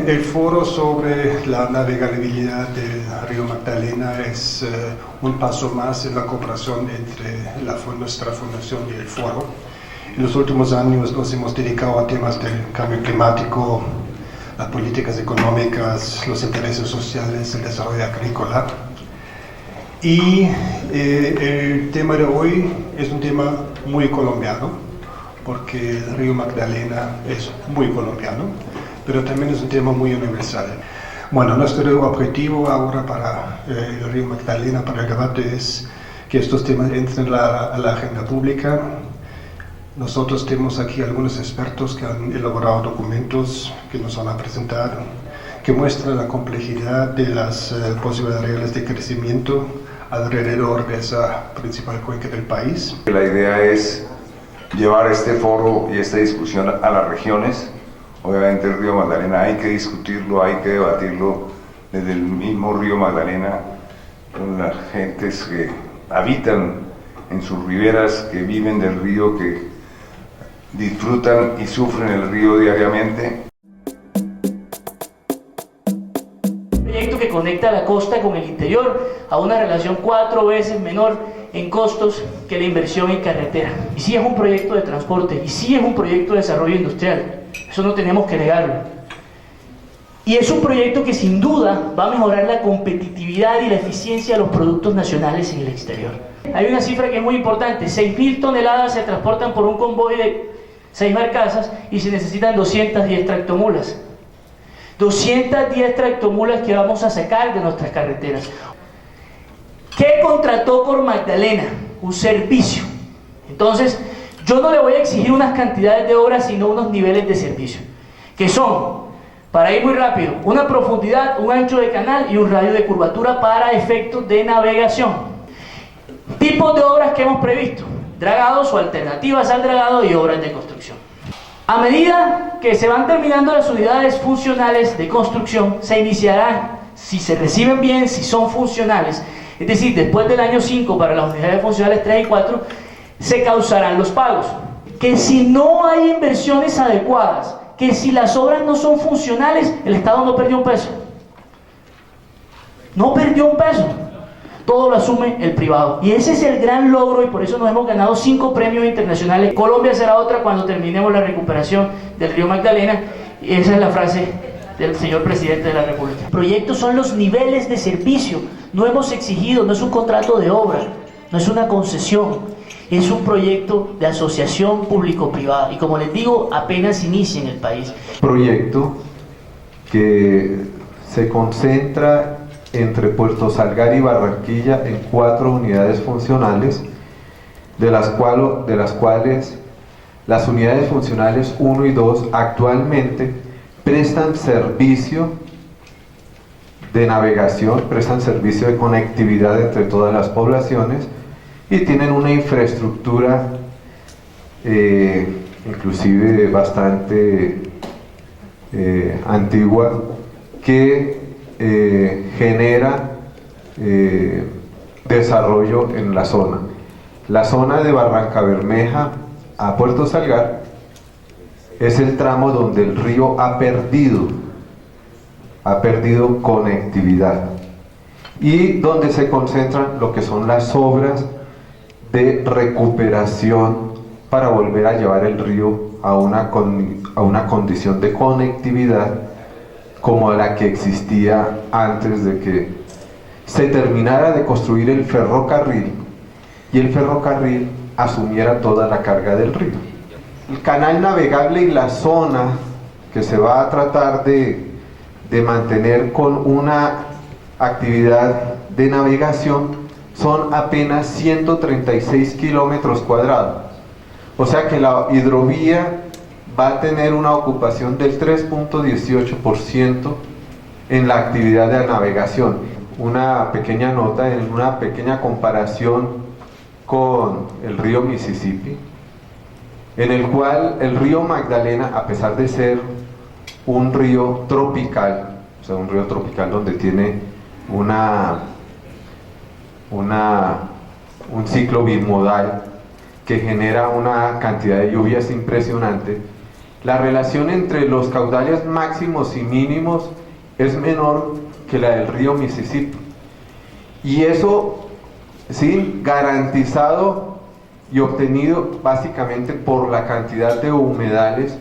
El foro sobre la navegabilidad del río Magdalena es un paso más en la cooperación entre nuestra fundación y el foro. En los últimos años nos hemos dedicado a temas del cambio climático, las políticas económicas, los intereses sociales, el desarrollo agrícola. Y el tema de hoy es un tema muy colombiano, porque el río Magdalena es muy colombiano, pero también es un tema muy universal. Bueno, nuestro objetivo ahora para el río Magdalena, para el debate, es que estos temas entren a la agenda pública. Nosotros tenemos aquí algunos expertos que han elaborado documentos que nos van a presentar, que muestran la complejidad de las posibilidades reales de crecimiento alrededor de esa principal cuenca del país. La idea es llevar este foro y esta discusión a las regiones. Obviamente el río Magdalena hay que discutirlo, hay que debatirlo desde el mismo río Magdalena, con las gentes que habitan en sus riberas, que viven del río, que disfrutan y sufren el río diariamente. Un proyecto que conecta la costa con el interior a una relación 4 veces menor en costos que la inversión en carretera. Y sí es un proyecto de transporte, y sí es un proyecto de desarrollo industrial, eso no tenemos que negarlo. Y es un proyecto que sin duda va a mejorar la competitividad y la eficiencia de los productos nacionales en el exterior. Hay una cifra que es muy importante: 6.000 toneladas se transportan por un convoy de 6 barcazas y se necesitan 210 tractomulas. 210 tractomulas que vamos a sacar de nuestras carreteras. ¿Qué contrató por Magdalena? Un servicio. Entonces, yo no le voy a exigir unas cantidades de obras, sino unos niveles de servicio, que son, para ir muy rápido, una profundidad, un ancho de canal y un radio de curvatura para efectos de navegación. Tipos de obras que hemos previsto: dragados o alternativas al dragado y obras de construcción. A medida que se van terminando las unidades funcionales de construcción, se iniciarán, si se reciben bien, si son funcionales, es decir, después del año 5 para las unidades funcionales 3 y 4, se causarán los pagos. Que si no hay inversiones adecuadas, que si las obras no son funcionales, el Estado no perdió un peso. No perdió un peso. Todo lo asume el privado. Y ese es el gran logro, y por eso nos hemos ganado 5 premios internacionales. Colombia será otra cuando terminemos la recuperación del río Magdalena. Y esa es la frase del señor presidente de la República. Proyectos son los niveles de servicio. No hemos exigido, no es un contrato de obra, no es una concesión, es un proyecto de asociación público-privada. Y como les digo, apenas inicia en el país. Proyecto que se concentra entre Puerto Salgar y Barranquilla en 4 unidades funcionales, de las cuales las unidades funcionales 1 y 2 actualmente prestan servicio de navegación, prestan servicio de conectividad entre todas las poblaciones y tienen una infraestructura inclusive bastante antigua que genera desarrollo en la zona. La zona de Barranca Bermeja a Puerto Salgar es el tramo donde el río ha perdido conectividad y donde se concentran lo que son las obras de recuperación para volver a llevar el río a una condición de conectividad como la que existía antes de que se terminara de construir el ferrocarril y el ferrocarril asumiera toda la carga del río. El canal navegable y la zona que se va a tratar de mantener con una actividad de navegación son apenas 136 kilómetros cuadrados. O sea que la hidrovía va a tener una ocupación del 3.18% en la actividad de navegación. Una pequeña nota, en una pequeña comparación con el río Mississippi, en el cual el río Magdalena, a pesar de ser un río tropical, o sea, un río tropical donde tiene un ciclo bimodal que genera una cantidad de lluvias impresionante, La relación entre los caudales máximos y mínimos es menor que la del río Mississippi. Y eso, sí, garantizado y obtenido básicamente por la cantidad de humedales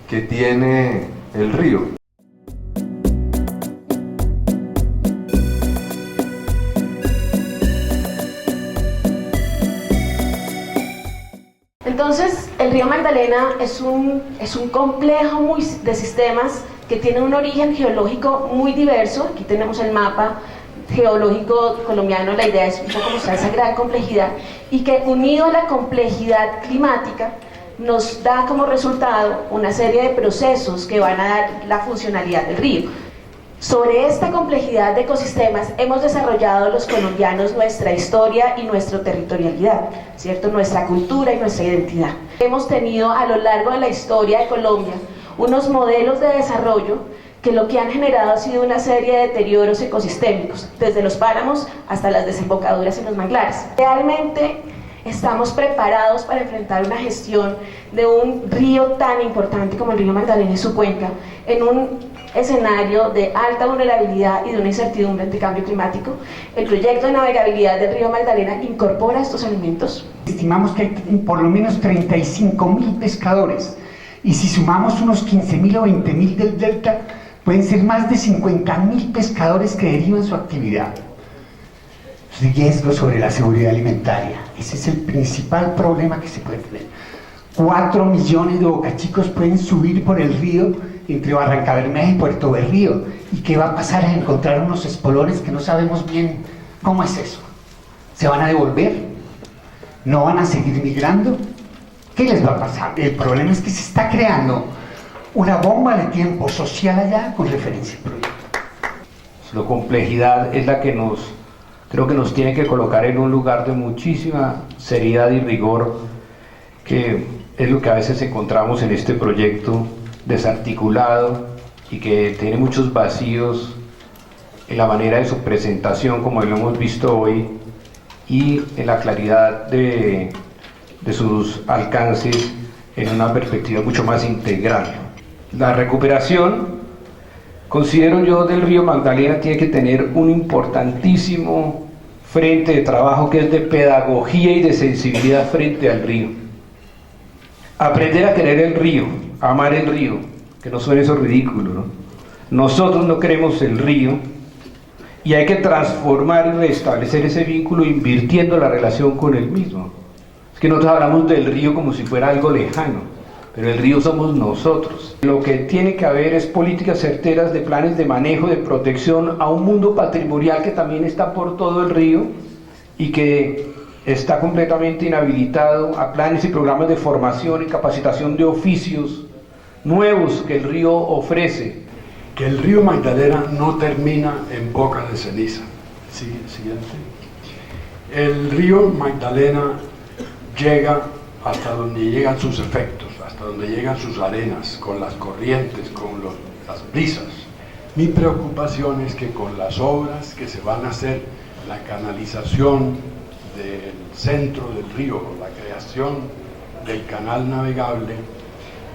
que tiene el río. Entonces, el río Magdalena es un complejo de sistemas que tiene un origen geológico muy diverso. Aquí tenemos el mapa geológico colombiano. La idea es un poco mostrar esa gran complejidad, y que unido a la complejidad climática nos da como resultado una serie de procesos que van a dar la funcionalidad del río. Sobre esta complejidad de ecosistemas hemos desarrollado los colombianos nuestra historia y nuestra territorialidad, ¿cierto? Nuestra cultura y nuestra identidad. Hemos tenido a lo largo de la historia de Colombia unos modelos de desarrollo que lo que han generado ha sido una serie de deterioros ecosistémicos, desde los páramos hasta las desembocaduras en los manglares. Realmente estamos preparados para enfrentar una gestión de un río tan importante como el río Magdalena y su cuenca en un escenario de alta vulnerabilidad y de una incertidumbre ante cambio climático. El proyecto de navegabilidad del río Magdalena incorpora estos elementos. Estimamos que hay por lo menos 35.000 pescadores, y si sumamos unos 15.000 o 20.000 del delta, pueden ser más de 50.000 pescadores que derivan su actividad. Riesgo sobre la seguridad alimentaria, ese es el principal problema que se puede tener. 4 millones de bocachicos pueden subir por el río entre Barrancabermeja y Puerto Berrío. ¿Y qué va a pasar? A encontrar unos espolones que no sabemos bien cómo es eso. ¿Se van a devolver? ¿No van a seguir migrando? ¿Qué les va a pasar? El problema es que se está creando una bomba de tiempo social allá con referencia al proyecto. La complejidad es la que creo que nos tiene que colocar en un lugar de muchísima seriedad y rigor, que es lo que a veces encontramos en este proyecto desarticulado y que tiene muchos vacíos en la manera de su presentación, como lo hemos visto hoy, y en la claridad de sus alcances en una perspectiva mucho más integral. La recuperación, considero yo, del río Magdalena tiene que tener un importantísimo frente de trabajo, que es de pedagogía y de sensibilidad frente al río. Aprender a querer el río, a amar el río, que no suene eso ridículo, ¿no? Nosotros no queremos el río y hay que transformar y restablecer ese vínculo invirtiendo la relación con el mismo. Es que nosotros hablamos del río como si fuera algo lejano, pero el río somos nosotros. Lo que tiene que haber es políticas certeras de planes de manejo, de protección a un mundo patrimonial que también está por todo el río y que está completamente inhabilitado, a planes y programas de formación y capacitación de oficios nuevos que el río ofrece. Que el río Magdalena no termina en boca de ceniza. Siguiente. El río Magdalena llega hasta donde llegan sus efectos, hasta donde llegan sus arenas, con las corrientes, con las brisas. Mi preocupación es que con las obras que se van a hacer, la canalización del centro del río, con la creación del canal navegable,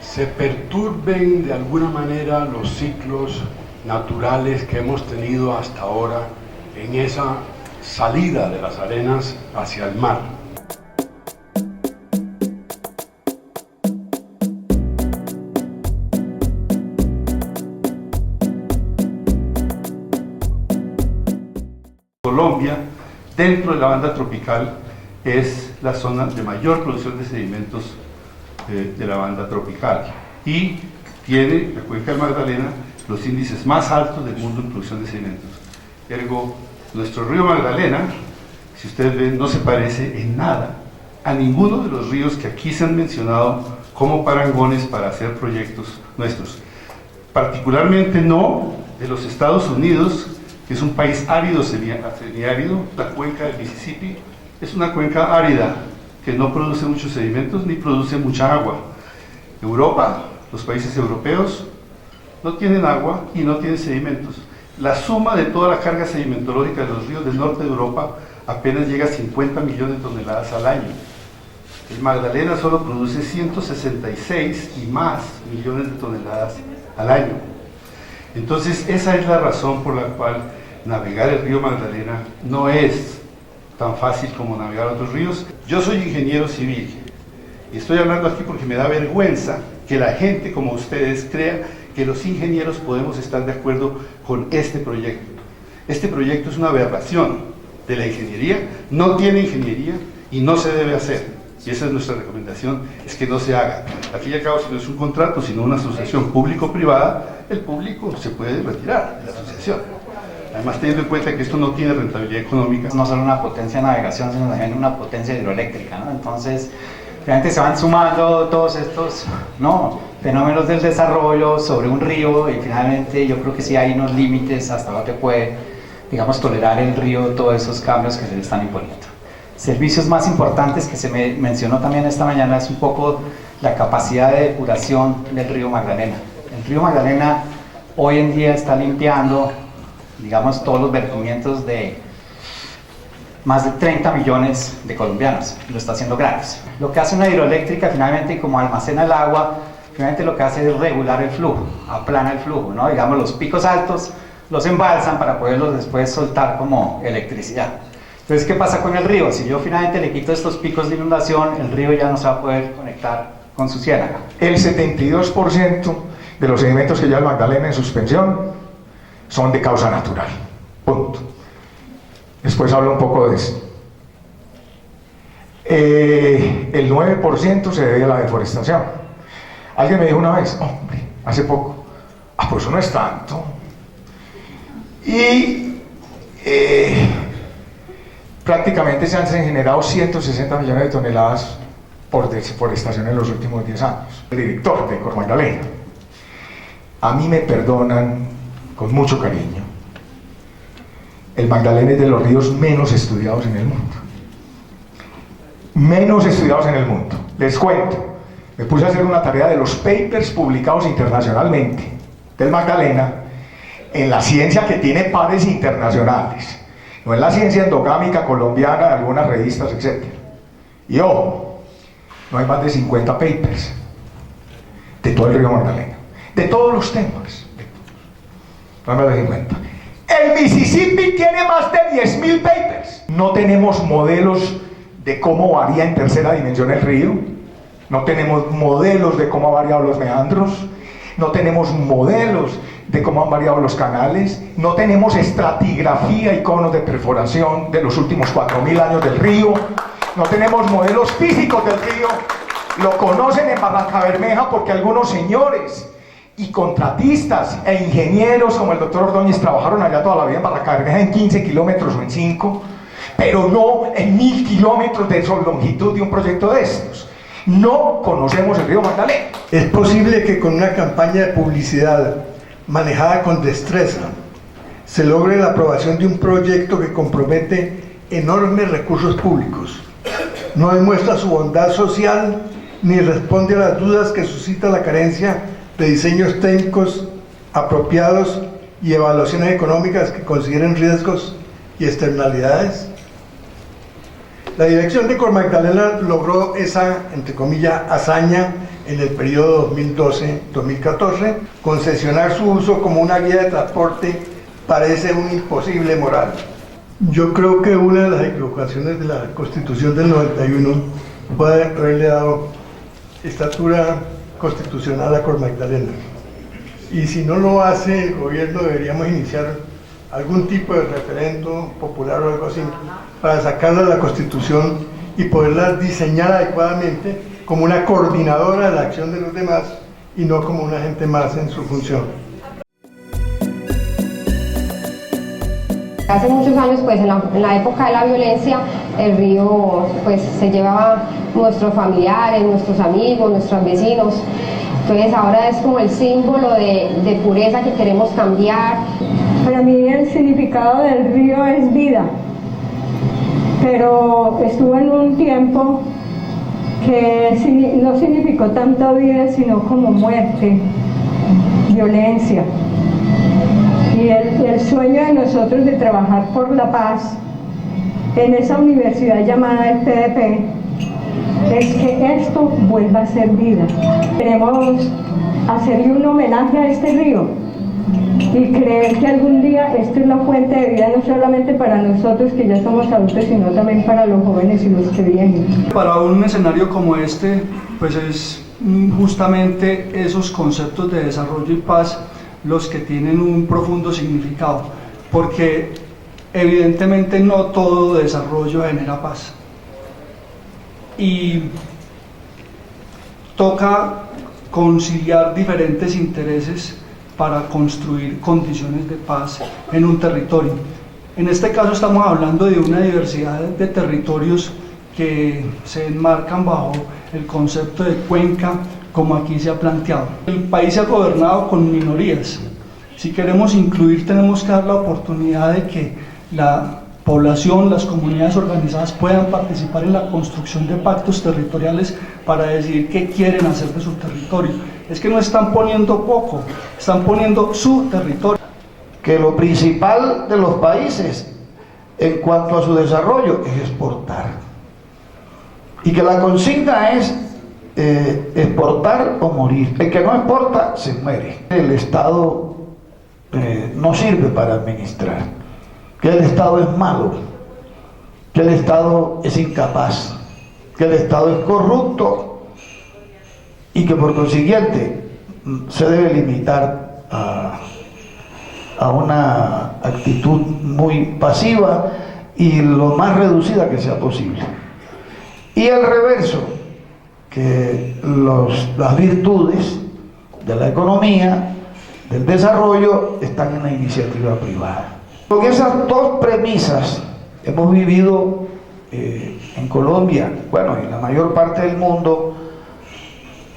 se perturben de alguna manera los ciclos naturales que hemos tenido hasta ahora en esa salida de las arenas hacia el mar. Colombia, dentro de la banda tropical, es la zona de mayor producción de sedimentos de la banda tropical, y tiene la cuenca del Magdalena los índices más altos del mundo en producción de sedimentos. Ergo, nuestro río Magdalena, si ustedes ven, no se parece en nada a ninguno de los ríos que aquí se han mencionado como parangones para hacer proyectos nuestros, particularmente no de los Estados Unidos, que es un país árido, semiárido. La cuenca del Mississippi es una cuenca árida que no produce muchos sedimentos ni produce mucha agua. Europa, los países europeos, no tienen agua y no tienen sedimentos. La suma de toda la carga sedimentológica de los ríos del norte de Europa apenas llega a 50 millones de toneladas al año. El Magdalena solo produce 166 y más millones de toneladas al año. Entonces, esa es la razón por la cual navegar el río Magdalena no es tan fácil como navegar otros ríos. Yo soy ingeniero civil y estoy hablando aquí porque me da vergüenza que la gente como ustedes crea que los ingenieros podemos estar de acuerdo con este proyecto. Este proyecto es una aberración de la ingeniería, no tiene ingeniería y no se debe hacer. Y esa es nuestra recomendación, es que no se haga. Al fin y al cabo, si no es un contrato, sino una asociación público-privada, el público se puede retirar de la asociación. Además, teniendo en cuenta que esto no tiene rentabilidad económica. No solo una potencia de navegación, sino también una potencia hidroeléctrica, ¿no? Entonces, realmente se van sumando todos estos fenómenos del desarrollo sobre un río y finalmente yo creo que sí hay unos límites hasta donde puede, digamos, tolerar el río todos esos cambios que se le están imponiendo. Servicios más importantes que se mencionó también esta mañana es un poco la capacidad de depuración del río Magdalena. El río Magdalena hoy en día está limpiando, digamos, todos los vertimientos de más de 30 millones de colombianos, lo está haciendo gratis. Lo que hace una hidroeléctrica finalmente, como almacena el agua, finalmente lo que hace es regular el flujo, aplana el flujo, ¿no? Digamos, los picos altos los embalsan para poderlos después soltar como electricidad. Entonces, ¿qué pasa con el río? Si yo finalmente le quito estos picos de inundación, el río ya no se va a poder conectar con su ciénaga. El 72% de los sedimentos que lleva el Magdalena en suspensión son de causa natural. Punto. Después hablo un poco de eso. El 9% se debe a la deforestación. Alguien me dijo una vez, hombre, hace poco, pues eso no es tanto. Y prácticamente se han generado 160 millones de toneladas por deforestación en los últimos 10 años. El director de Cormagdalena, a mí me perdonan con mucho cariño, el Magdalena es de los ríos menos estudiados en el mundo. Menos estudiados en el mundo. Les cuento, me puse a hacer una tarea de los papers publicados internacionalmente del Magdalena en la ciencia que tiene pares internacionales, no en la ciencia endogámica colombiana de algunas revistas, etc. Y ojo, no hay más de 50 papers de todo el río Magdalena, de todos los temas, no hay más de 50. El Mississippi tiene más de 10.000 papers. No tenemos modelos de cómo varía en tercera dimensión el río, no tenemos modelos de cómo han variado los meandros, no tenemos modelos de cómo han variado los canales, no tenemos estratigrafía y conos de perforación de los últimos 4.000 años del río, no tenemos modelos físicos del río. Lo conocen en Barrancabermeja porque algunos señores y contratistas e ingenieros como el doctor Ordóñez trabajaron allá toda la vida en Barrancabermeja en 15 kilómetros o en 5, pero no en 1.000 kilómetros de longitud de un proyecto de estos. No conocemos el río Magdalena. Es posible que con una campaña de publicidad manejada con destreza se logre la aprobación de un proyecto que compromete enormes recursos públicos, no demuestra su bondad social ni responde a las dudas que suscita la carencia de diseños técnicos apropiados y evaluaciones económicas que consideren riesgos y externalidades. La dirección de Cormagdalena logró esa, entre comillas, hazaña en el periodo 2012-2014. Concesionar su uso como una guía de transporte parece un imposible moral. Yo creo que una de las equivocaciones de la Constitución del 91 puede haberle dado estatura constitucional a Cormagdalena. Y si no lo hace el gobierno, deberíamos iniciar algún tipo de referendo popular o algo así para sacarla de la Constitución y poderla diseñar adecuadamente como una coordinadora de la acción de los demás y no como un agente más en su función. Hace muchos años, pues en la época de la violencia, el río pues se llevaba nuestros familiares, nuestros amigos, nuestros vecinos. Entonces ahora es como el símbolo de pureza que queremos cambiar. Para mí el significado del río es vida, pero estuvo en un tiempo que no significó tanto vida, sino como muerte, violencia. Y el sueño de nosotros de trabajar por la paz en esa universidad llamada el PDP es que esto vuelva a ser vida. Queremos hacerle un homenaje a este río y creer que algún día esto es la fuente de vida no solamente para nosotros que ya somos adultos, sino también para los jóvenes y los que vienen. Para un escenario como este, pues es justamente esos conceptos de desarrollo y paz los que tienen un profundo significado, porque evidentemente no todo desarrollo genera paz y toca conciliar diferentes intereses para construir condiciones de paz en un territorio. En este caso estamos hablando de una diversidad de territorios que se enmarcan bajo el concepto de cuenca, como aquí se ha planteado. El país se ha gobernado con minorías. Si queremos incluir, tenemos que dar la oportunidad de que la población, las comunidades organizadas puedan participar en la construcción de pactos territoriales para decidir qué quieren hacer de su territorio. Es que no están poniendo poco, están poniendo su territorio. Que lo principal de los países en cuanto a su desarrollo es exportar. Y que la consigna es exportar o morir. El que no exporta se muere. El Estado no sirve para administrar. Que el Estado es malo. Que el Estado es incapaz. Que el Estado es corrupto. Y que por consiguiente se debe limitar a una actitud muy pasiva y lo más reducida que sea posible. Y el reverso, que las virtudes de la economía, del desarrollo, están en la iniciativa privada. Con esas dos premisas hemos vivido en Colombia, bueno, en la mayor parte del mundo,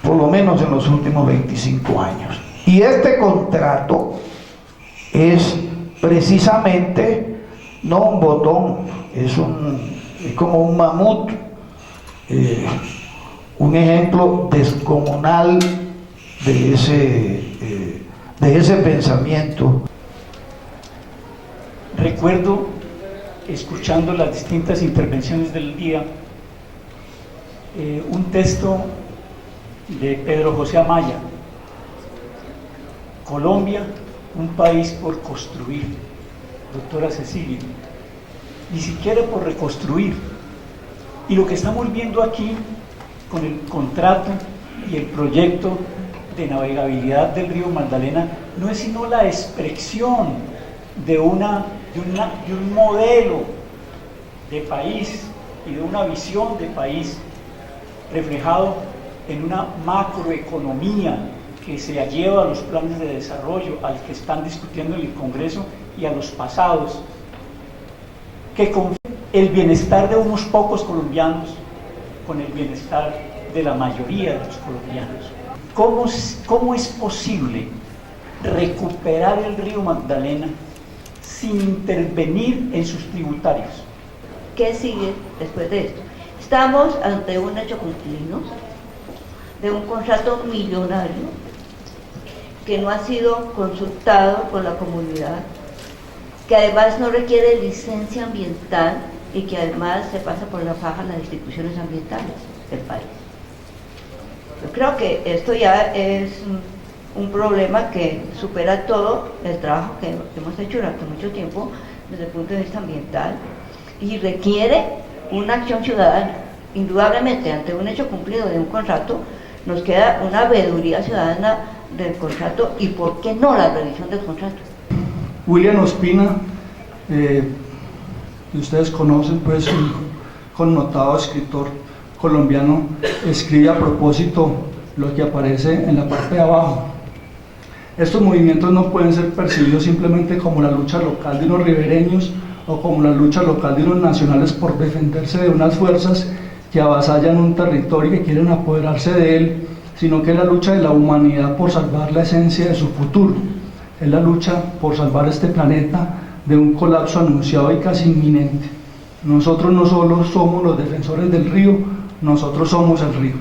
por lo menos en los últimos 25 años. Y este contrato es precisamente no un botón, es como un mamut, un ejemplo descomunal de ese pensamiento. Recuerdo, escuchando las distintas intervenciones del día, un texto de Pedro José Amaya, Colombia, un país por construir, doctora Cecilia, ni siquiera por reconstruir. Y lo que estamos viendo aquí con el contrato y el proyecto de navegabilidad del río Magdalena no es sino la expresión de un modelo de país y de una visión de país reflejado en una macroeconomía que se lleva a los planes de desarrollo, al que están discutiendo en el Congreso y a los pasados, que con el bienestar de unos pocos colombianos con el bienestar de la mayoría de los colombianos. ¿Cómo es posible recuperar el río Magdalena sin intervenir en sus tributarios? ¿Qué sigue después de esto? Estamos ante un hecho cumplido de un contrato millonario que no ha sido consultado con la comunidad, que además no requiere licencia ambiental y que además se pasa por la faja las instituciones ambientales del país. Yo creo que esto ya es un problema que supera todo el trabajo que hemos hecho durante mucho tiempo desde el punto de vista ambiental y requiere una acción ciudadana. Indudablemente, ante un hecho cumplido de un contrato, nos queda una veeduría ciudadana del contrato y por qué no la revisión del contrato. William Ospina, que ustedes conocen, pues un connotado escritor colombiano, escribe a propósito lo que aparece en la parte de abajo. Estos movimientos no pueden ser percibidos simplemente como la lucha local de unos ribereños o como la lucha local de unos nacionales por defenderse de unas fuerzas que avasallan un territorio y que quieren apoderarse de él, sino que es la lucha de la humanidad por salvar la esencia de su futuro. Es la lucha por salvar este planeta de un colapso anunciado y casi inminente. Nosotros no solo somos los defensores del río, nosotros somos el río.